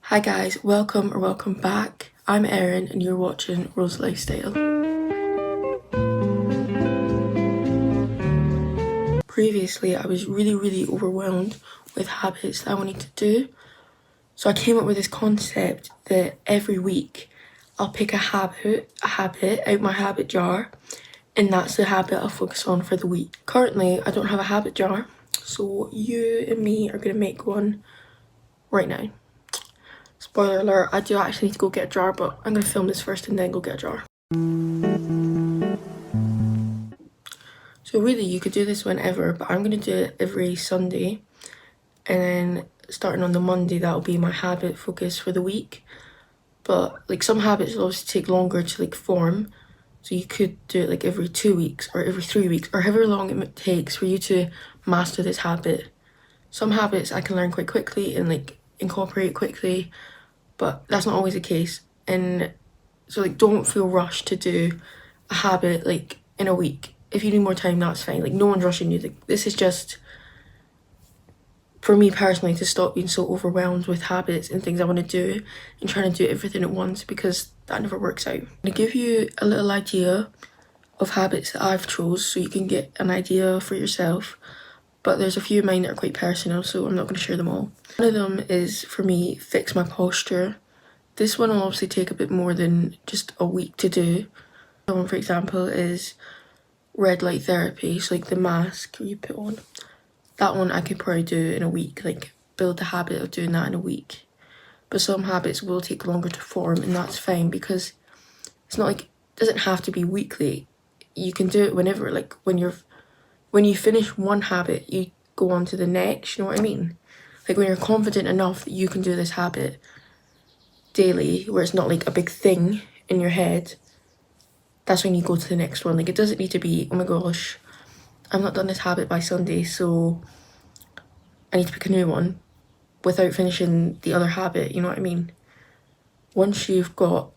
Hi guys, welcome or welcome back. I'm Erin and you're watching Rose Lifestyle. Previously, I was really overwhelmed with habits that I wanted to do. So I came up with this concept that every week I'll pick a habit out my habit jar, and that's the habit I'll focus on for the week. Currently, I don't have a habit jar, so you and me are gonna make one right now. Spoiler alert, I do actually need to go get a jar, but I'm gonna film this first and then go get a jar. So really you could do this whenever, but I'm gonna do it every Sunday, and then starting on the Monday that'll be my habit focus for the week. But like some habits will obviously take longer to like form, so you could do it like every 2 weeks or every 3 weeks or however long it takes for you to master this habit. Some habits I can learn quite quickly and like incorporate quickly, but that's not always the case. And so like don't feel rushed to do a habit like in a week. If you need more time, that's fine. Like no one's rushing you. Like, this is just for me personally to stop being so overwhelmed with habits and things I want to do and trying to do everything at once, because that never works out. I'm gonna give you a little idea of habits that I've chose so you can get an idea for yourself, but there's a few of mine that are quite personal, so I'm not going to share them all. One of them is, for me, fix my posture. This one will obviously take a bit more than just a week to do. One, for example, is red light therapy, so like the mask you put on. That one I could probably do in a week, like build the habit of doing that in a week. But some habits will take longer to form, and that's fine, because it's not like it doesn't have to be weekly. You can do it whenever, like when you finish one habit, you go on to the next, you know what I mean? Like when you're confident enough that you can do this habit daily, where it's not like a big thing in your head, that's when you go to the next one. Like it doesn't need to be, oh my gosh, I've not done this habit by Sunday, so I need to pick a new one without finishing the other habit, you know what I mean? Once you've got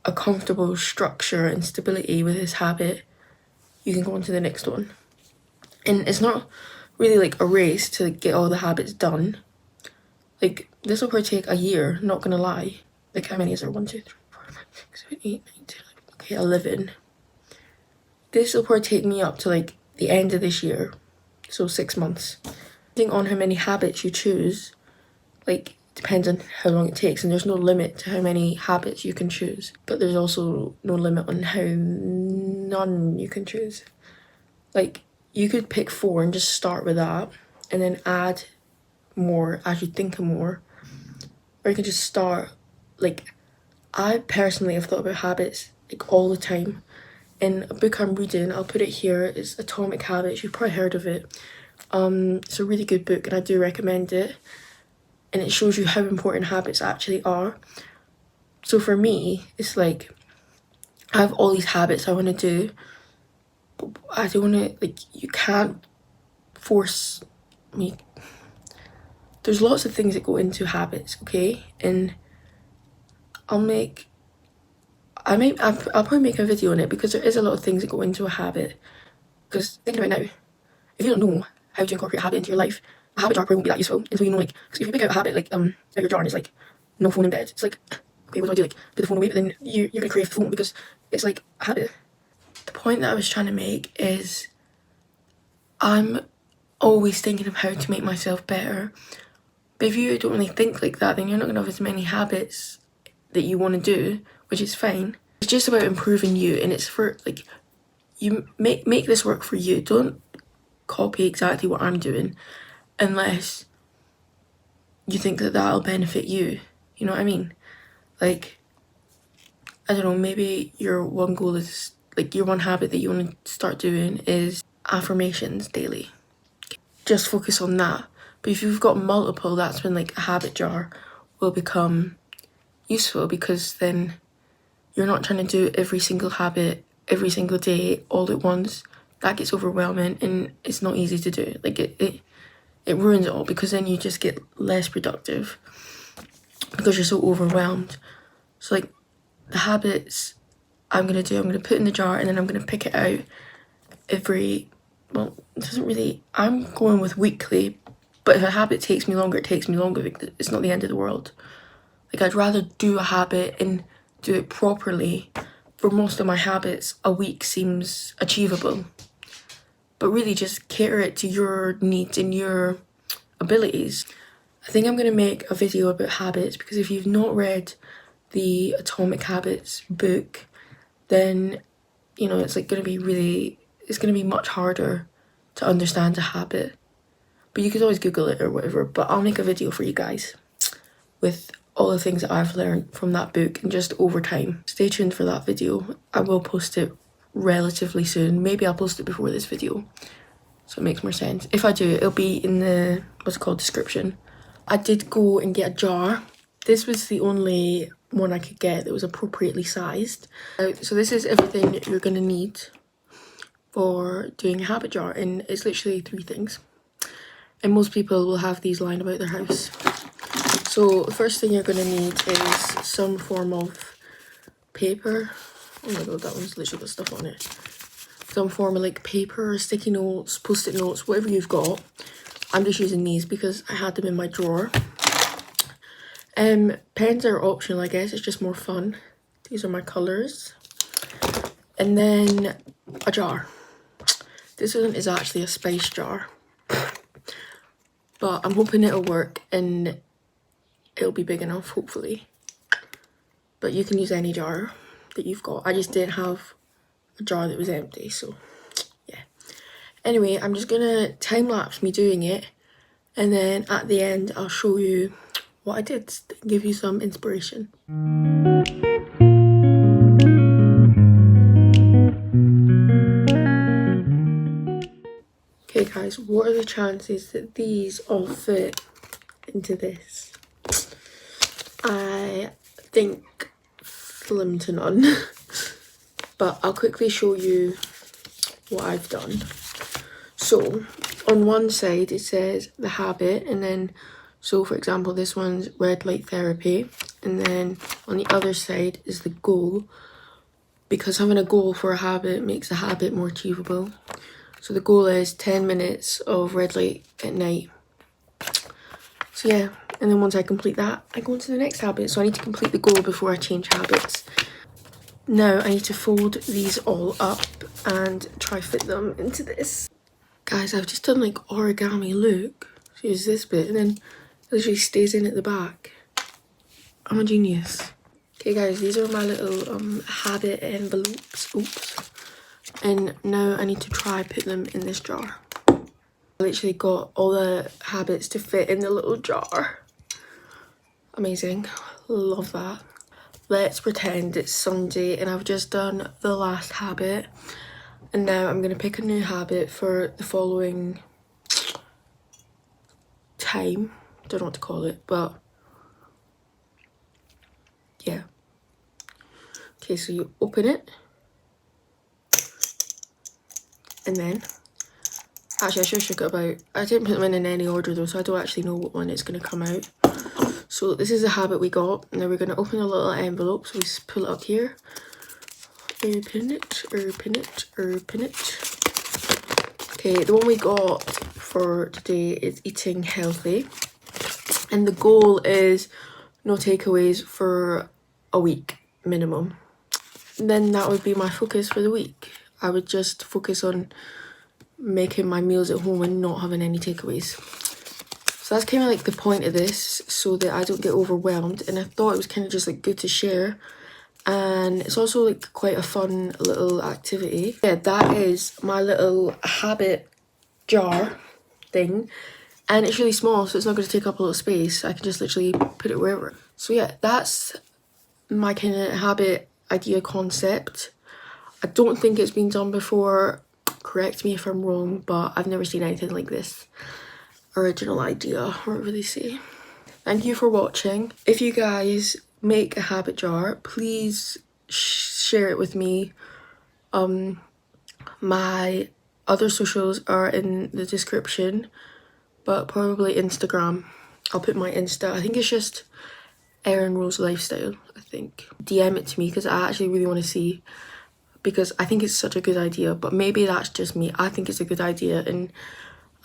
a comfortable structure and stability with this habit, you can go on to the next one. And it's not really like a race to get all the habits done. Like this will probably take a year, not gonna lie. Like how many is there? 1, 2, 3, 4, 5, 6, 7, 8, 9, 10, 11. Okay, 11. This will probably take me up to like the end of this year, so 6 months. Depending on how many habits you choose, like depends on how long it takes, and there's no limit to how many habits you can choose, but there's also no limit on how none you can choose. Like you could pick 4 and just start with that and then add more as you think of more, or you can just start. Like I personally have thought about habits like all the time. In a book I'm reading, I'll put it here, it's Atomic Habits. You've probably heard of it. It's a really good book and I do recommend it, and it shows you how important habits actually are. So for me, it's like I have all these habits I want to do, but I don't want to, like, you can't force me. There's lots of things that go into habits, okay? And I'll probably make a video on it, because there is a lot of things that go into a habit. Because thinking about it now, if you don't know how to incorporate a habit into your life, a habit jar probably won't be that useful until you know, like, because if you pick out a habit like out your jar and it's like no phone in bed, it's like, okay, what do I do? Like put the phone away, but then you're gonna crave the phone because it's like a habit. The point that I was trying to make is I'm always thinking of how to make myself better. But if you don't really think like that, then you're not gonna have as many habits that you want to do, which is fine. It's just about improving you, and it's for like, you make this work for you. Don't copy exactly what I'm doing unless you think that that'll benefit you. You know what I mean? Like, I don't know, maybe your one goal is, like, your one habit that you want to start doing is affirmations daily. Just focus on that. But if you've got multiple, that's when like a habit jar will become useful, because then you're not trying to do every single habit every single day all at once. That gets overwhelming and it's not easy to do. Like it ruins it all, because then you just get less productive because you're so overwhelmed. So like the habits I'm gonna put in the jar, and then I'm gonna pick it out every, well, it doesn't really, I'm going with weekly, but if a habit takes me longer, it takes me longer. It's not the end of the world. Like, I'd rather do a habit and do it properly. For most of my habits, a week seems achievable. But really just cater it to your needs and your abilities. I think I'm going to make a video about habits, because if you've not read the Atomic Habits book, then, you know, it's like going to be it's going to be much harder to understand a habit. But you could always Google it or whatever, but I'll make a video for you guys with all the things that I've learned from that book and just over time. Stay tuned for that video. I will post it relatively soon. Maybe I'll post it before this video, so it makes more sense. If I do, it'll be in the, what's it called, description. I did go and get a jar. This was the only one I could get that was appropriately sized. So this is everything you're gonna need for doing a habit jar, and it's literally 3 things. And most people will have these lying about their house. So the first thing you're gonna need is some form of paper. Oh my god, that one's literally got stuff on it. Some form of like paper, sticky notes, post-it notes, whatever you've got. I'm just using these because I had them in my drawer. Pens are optional, I guess. It's just more fun. These are my colours. And then a jar. This one is actually a spice jar. But I'm hoping it'll work and it'll be big enough, hopefully. But you can use any jar that you've got. I just didn't have a jar that was empty, so yeah. Anyway, I'm just gonna time-lapse me doing it, and then at the end I'll show you what I did to give you some inspiration. Okay guys, what are the chances that these all fit into this? I think slim to none. But I'll quickly show you what I've done. So on one side it says the habit, and then, so for example, this one's red light therapy, and then on the other side is the goal, because having a goal for a habit makes a habit more achievable. So the goal is 10 minutes of red light at night. So yeah, and then once I complete that, I go into the next habit. So I need to complete the goal before I change habits. Now I need to fold these all up and try fit them into this. Guys, I've just done like origami, look. So use this bit and then it literally stays in at the back. I'm a genius. Okay guys, these are my little habit envelopes. Oops. And now I need to try put them in this jar. I literally got all the habits to fit in the little jar. Amazing. Love that. Let's pretend it's Sunday and I've just done the last habit. And now I'm going to pick a new habit for the following time. Don't know what to call it, but yeah. Okay, so you open it. And then, actually I should have got about, I didn't put them in any order though, so I don't actually know what one is going to come out. So this is the habit we got. Now we're going to open a little envelope, so we just pull it up here. Open it, open it, open it. Okay, the one we got for today is eating healthy. And the goal is no takeaways for a week minimum. And then that would be my focus for the week. I would just focus on making my meals at home and not having any takeaways. So that's kind of like the point of this, so that I don't get overwhelmed. And I thought it was kind of just like good to share. And it's also like quite a fun little activity. Yeah, that is my little habit jar thing. And it's really small, so it's not going to take up a lot of space. I can just literally put it wherever. So yeah, that's my kind of habit idea concept. I don't think it's been done before. Correct me if I'm wrong, but I've never seen anything like this. Original idea, whatever they say. Thank you for watching. If you guys make a habit jar, please share it with me. My other socials are in the description, but probably Instagram. I'll put my Insta. I think it's just Erin Rose Lifestyle, I think. DM it to me because I actually really want to see, because I think it's such a good idea, but maybe that's just me. I think it's a good idea and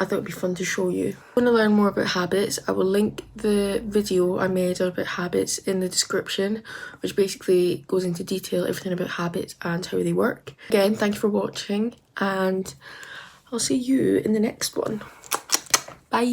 I thought it'd be fun to show you. If you want to learn more about habits, I will link the video I made about habits in the description, which basically goes into detail everything about habits and how they work. Again, thank you for watching, and I'll see you in the next one. Bye.